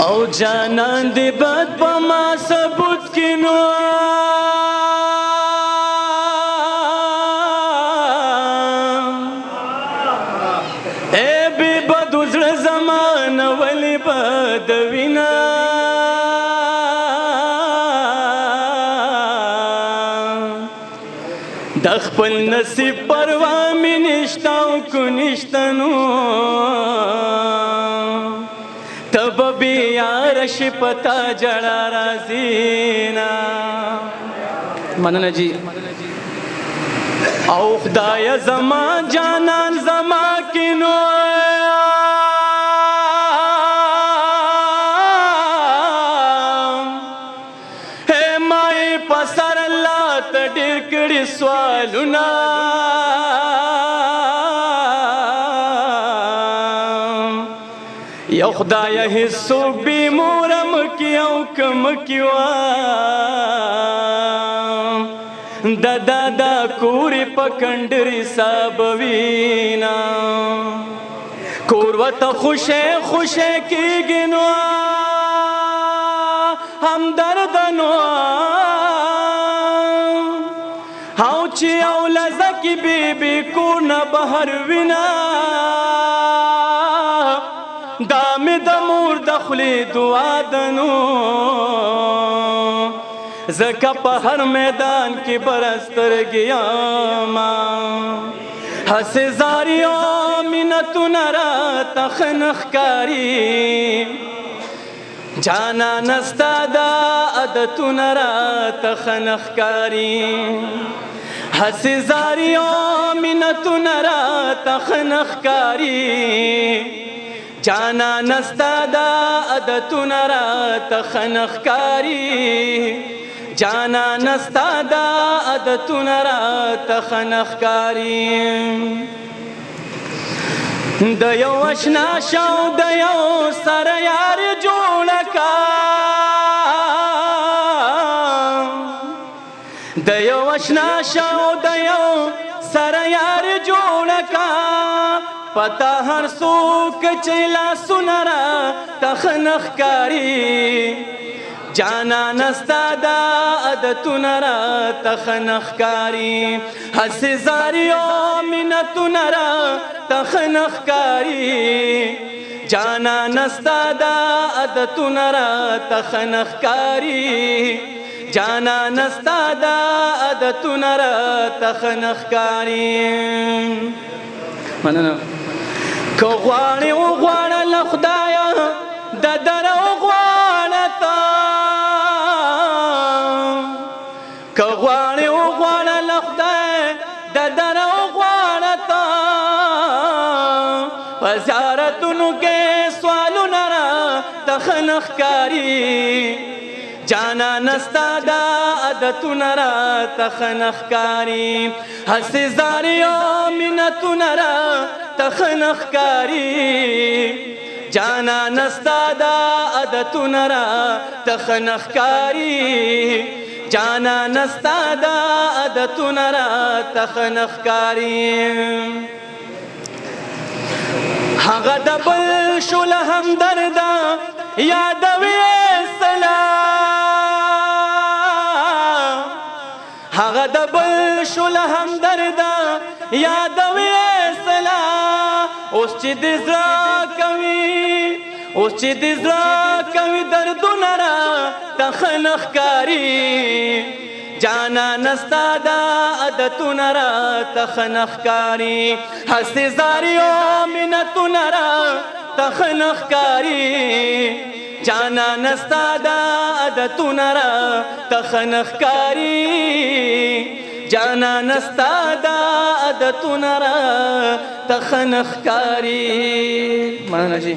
او جانان دی بد په ما ثبوت کینو اے بی بد زړه زمان ولی بد وینا د خپل نصیب پروا مې نشته او کو نشته نو تب بیا رشي پتا جړه راځي نا مننه جی او خدای زما جانان زما کینو ہے مای پسر الله ته ډېر کړي سوالونه یو خدای هیڅوک بی مورم کی او کم کیوا دا کوری پکندری سابوینا کوروت خوشه خوشه کی گنوا هم دردنو هاو چی او لزکی بی بی کورنا بہر وینا دامي د مور د خلی دعا دنو زکه په هر میدان کې برستر گیاما حس زاریو منتونه را تخنخ کاری جانا نستا دا عادتونه را تخنخ کاری حس زاریو منتونه را تخنخ کاری جانا نستا دا عادتونه را تخنخ کاری جانا نستا دا عادتونه را تخنخ کاری د یو اشنا شو د یو سره یار جوړ کا د یو اشنا شو د یو سره یار جوړ کا پتا هر څوک چې لاسونه را تخنخ کاری جانا نستا دا عادتونه را تخنخ کاری هسې زاریو منتونه را تخنخ کاری جانا نستا دا عادتونه را تخنخ کاری جانا نستا دا عادتونه را تخنخ کاری مننه که غواړې وغواړه له خدایه د دره وغواړه تا که غواړې وغواړه له خدایه د دره وغواړه تا په زیارتونو کې سوالونه را تخنخ کاری جانا نستا دا عادتونه را تخنخ کاری هسې زاریو منتونه را تخنخ کاری جانا نستا دا عادتونه را تخنخ کاری جانا نستا دا عادتونه را تخنخ کاری هغه د بل شول همدرده یادوي سلام هغه د بل شول همدرده یادوي سلام اوس چې د زړه کوي دردونه را تخنخ کاری جانا نستا دا عادتونه را تخنخ کاری هسې زاریو منتونه را تخنخ کاری جانا نستا دا عادتونه را تخنخ کاری جانا نستا دا عادتونه را تخنخ کاری مننه جی